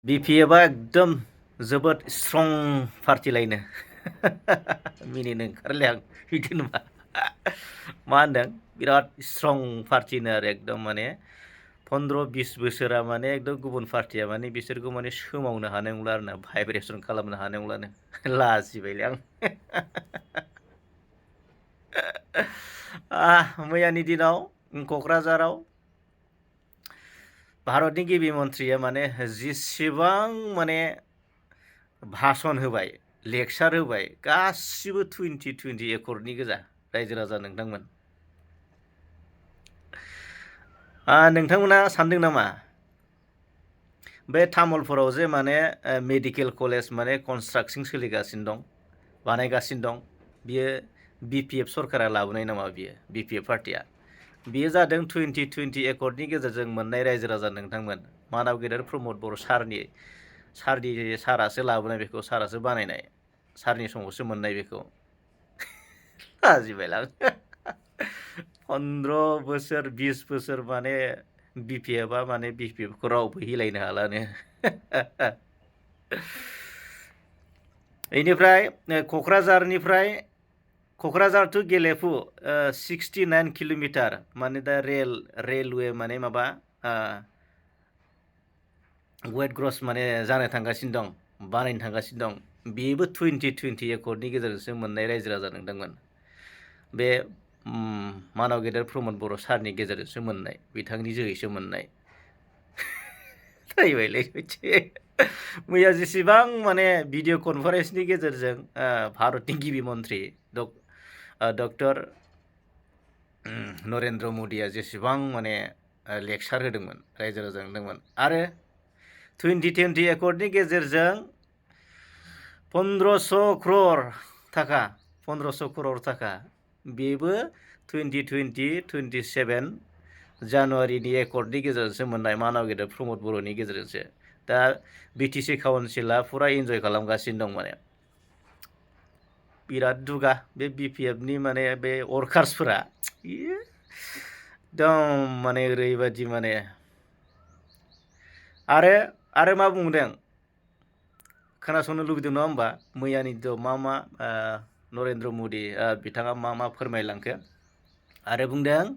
बिपिएफआ एकदम जोबोद स्ट्रं पार्टिलायनो मिनिनो ओंखारले आं बिदि नुबा मा होनदों बिराद स्ट्रं पार्टिनो आरो एकदम माने 15-20 बोसोरा माने एकदम गुबुन पार्टिया माने बिसोरखौ माने सोमावनो हानाय नंला आरो ना भाइब्रेसन खालामनो हानाय नंलानो लाजिबायलै आं मैयानि दिनाव क'क्राझाराव भारतनि गिबि मन्थ्रिया माने जेसेबां माने भाषण होबाय लेक्सार होबाय गासिबो 2020 एकर्डनि गोजा रायजो राजा नोंथांमोन नोंथांमोना सानदों नामा बे तामुलपुराव जे माने मेडिकेल कलेज माने कनस्ट्राक्सन सोलिगासिनो दं बानायगासिनो दं बियो बिपिएफ सरकारा लाबोनाय नामा बियो बिपिएफ पार्टिया बियो जादों 2020 एकर्डनि गेजेरजों मोननाय रायजो राजा नोंथांमोन मानाव गेदेर प्रमद बर' सारासो लाबोनाय बेखौ सारासो बानायनाय सारनि समावसो मोननाय बेखौ लाजिबायलां 15 बोसोर 20 बोसोर माने बिपिएफआ माने बिपिएफखौ रावबो हिलायनो हालानो बेनिफ्राय क'क्राझार टु गेलेफु 69 किल'मिटार माने दा रेलवे माने माबा वेट ग्रस माने जानो थांगासिनो दं बानायनो थांगासिनो दं बेबो 2020 एकर्डनि गेजेरजोंसो मोननाय रायजो राजा नोंथांमोन बे मानाव गेदेर प्रमद बर' सारनि गेजेरजोंसो मोननाय बिथांनि जोहैसो मोननाय जाहैबायलै मैया जेसेबां माने भिडिअ कनफारेन्सनि गेजेरजों भारतनि गिबि मन्थ्रि डक्टर नरेन्द्र मदिया जेसेबां माने लेक्सार होदोंमोन रायजो राजा होदोंमोन आरो 2020 एकर्डनि गेजेरजों 1500 crore थाखा बेबो 2027 जानुवारिनि एकर्डनि गेजेरजोंसो मोननाय मानाव गेदेर प्रमद बर'नि गेजेरजोंसो दा बिटिसि काउन्सिला फुरा इन्जय खालामगासिनो दं माने बिराद दुगा बे बिपिएफनि माने बे वर्कार्सफोरा एकदम माने ओरैबायदि माने आरो मा बुंदों खोनासंनो लुबैदों नङा होमबा मैयानिथ' मा नरेन्द्र मदि बिथाङा मा फोरमायलांखो आरो बुंदों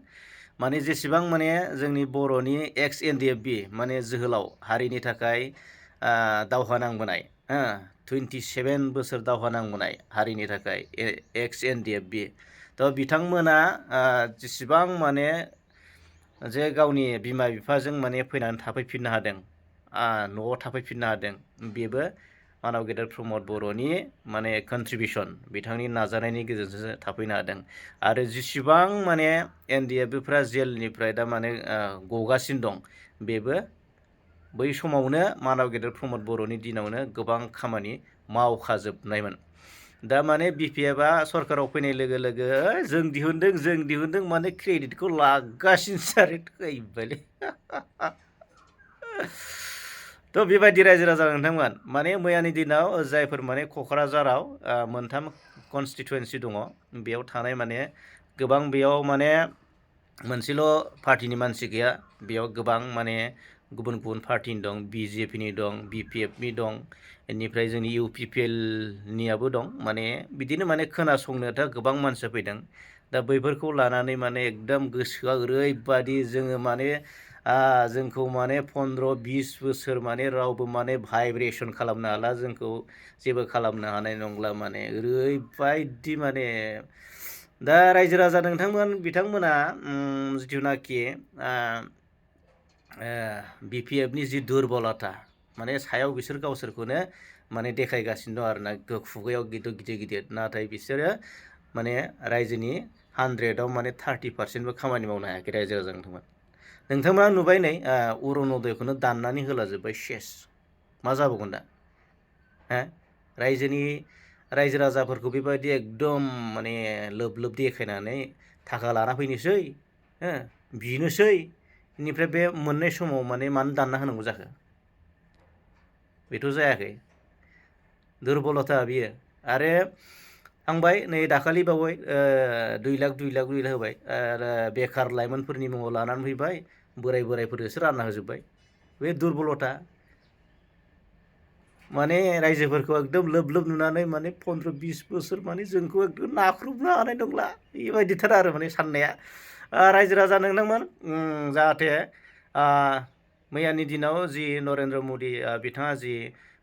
माने जेसेबां माने जोंनि बर'नि एक्स एनडिएफबि माने जोहोलाव हारिनि थाखाय दावहा नांबोनाय 27 बोसोर दावहा नांबोनाय हारिनि थाखाय एक्स एनडिएफबि थ' बिथांमोना जेसेबां माने जे गावनि बिमा बिफाजों माने फैनानै थाफैफिननो हादों न'आव थाफैफिननो हादों बेबो मानाव गेदेर प्रमद बर'नि माने कन्ट्रिबिउसन बिथांनि नाजानायनि गेजेरजोंसो थाफैनो हादों आरो जेसेबां माने एनडिएफबिफ्रा जेलनिफ्राय दा माने गगासिनो दं बेबो बै समावनो मानाव गेदेर प्रमद बर'नि दिनावनो गोबां खामानि मावखाजोबनायमोन दा माने बिपिएफआ सरकाराव फैनाय लोगो लोगो जों दिहुनदों माने क्रेडिटखौ लागासिनोसो आरो थैबायलै थ' बेबायदि रायजो राजा नोंथांमोन माने मैयानि दिनाव जायफोर माने क'क्राझाराव मोनथाम कनस्टिटुवेन्सि दङ बेयाव थानाय माने गोबां बेयाव माने मोनसेल' पार्टिनि मानसि गैया बेयाव गोबां माने गुबुन गुबुन पार्टिनि दं बिजेपिनि दं बिपिएफनि दं बेनिफ्राय जोंनि इउपिपिएलनियाबो दं माने बिदिनो माने खोनासंनोथ' गोबां मानसि फैदों दा बैफोरखौ लानानै माने एकदम गोसोआ ओरैबादि जोङो माने जोंखौ माने 15-20 बोसोर माने रावबो माने भाइब्रेसन खालामनो हाला जोंखौ जेबो खालामनो हानाय नंला माने ओरैबायदि माने दा रायजो राजा बिथांमोना जिथुनाखि बिपिएफनि जि दुरबलता माने सायाव बिसोर गावसोरखौनो माने देखायगासिनो दं आरोना खुगायाव गिदिर नाथाय बिसोरो माने रायजोनि 100आव माने 30%बो खामानि मावनो हायाखै रायजो राजा नोंथांमोना नुबाय नै अरुण'दयखौनो दाननानै होलाजोब्बाय सेस मा जाबावगोन दा रायजो राजाफोरखौ बेबायदि एकदम माने लोब देखायनानै थाखा लाना फैनोसै बिनोसै बेनिफ्राय बे मोननाय समाव माने मानो दानना होनांगौ जाखो बेथ' जायाखै दुरबलता बियो आरो थांबाय नै दाखालि बावै 2 लाख होबाय आरो बेखार लाइमोनफोरनि मुङाव लानानै फैबाय बोरायफोरनोसो रानना होजोब्बाय बे दुरबलता माने रायजोफोरखौ एकदम लोब लोब नुनानै माने 15-20 बोसोर माने जोंखौ एकदम नाख्रुबनो हानाय नंला बेबायदिथार आरो माने साननाया। रायजो राजा नोंथांमोन, जाहाथे मैयानि दिनाव जि नरेन्द्र मदि बिथाङा जि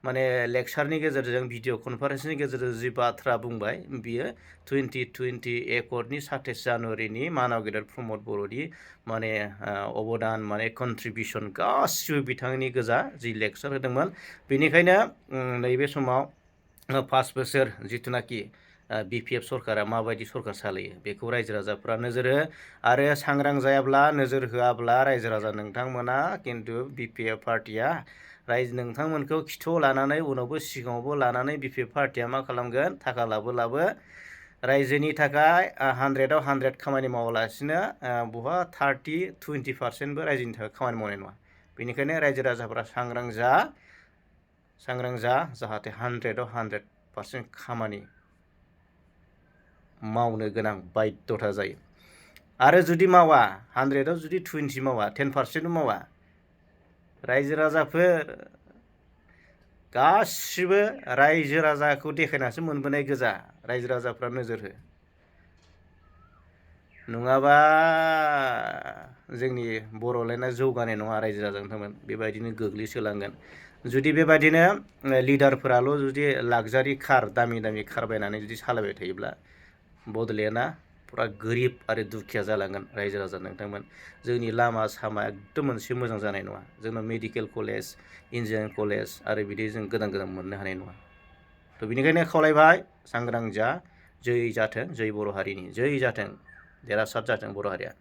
माने लेक्सारनि गेजेरजों भिडिअ कनफारेन्सनि गेजेरजों जि बाथ्रा बुंबाय, बियो 2020 एकर्डनि 27 जानुवारिनि मानाव गेदेर प्रमद बर'नि माने अबदान माने कन्ट्रिबिउसन गासिबो बिथांनि गोजा जि लेक्सार होदोंमोन। बेनिखायनो नैबे समाव 5 बोसोर जिथुनाखि BPF सरकारा माबायदि सरकार सालायो बेखौ रायजो राजाफ्रा नोजोर हो। आरो सांग्रां जायाब्ला, नोजोर होआब्ला रायजो राजा नोंथांमोना खिन्थु BPF पार्टिया नोंथांमोनखौ खिथुआव लानानै उनावबो सिगाङावबो लानानै BPF पार्टिया मा खालामगोन, थाखा लाबो रायजोनि थाखाय 100आव 100 खामानि मावालासिनो बहा 30-20%बो रायजोनि थाखाय खामानि मावनाय नङा। बेनिखायनो रायजो राजाफ्रा सांग्रां जा जाहाथे 100आव 100% खामानि मावनो गोनां बाध्यता जायो। आरो जुदि मावा, 100आव जुदि 20 मावा, 10%बो मावा, रायजो राजाफोर गासिबो रायजो राजाखौ देखायनासो मोनबोनाय गोजा। रायजो राजाफ्रा नोजोर हो, नङाबा जोंनि बर'लेण्डआ जौगानाय नङा। रायजो राजा नोंथांमोन बेबायदिनो गोग्लैसोलांगोन। जुदि बेबायदिनो लिडारफोराल' जुदि लाक्जारि कार, दामि कार बायनानै जुदि सालायबाय थायोब्ला बड'लेण्डआ पुरा गोरिब आरो दुखिया जालांगोन। रायजो राजा नोंथांमोन, जोंनि लामा सामा एकदम मोनसे मोजां जानाय नङा। जोंनाव मेडिकेल कलेज, इन्जिनियारिं कलेज आरो बिदि जों गोदान मोननो हानाय नङा। थ' बेनिखायनो खावलायबाय, सांग्रां जा, जै जाथों, जै बर' हारिनि, जै जाथों, देरहासार जाथों बर' हारिया।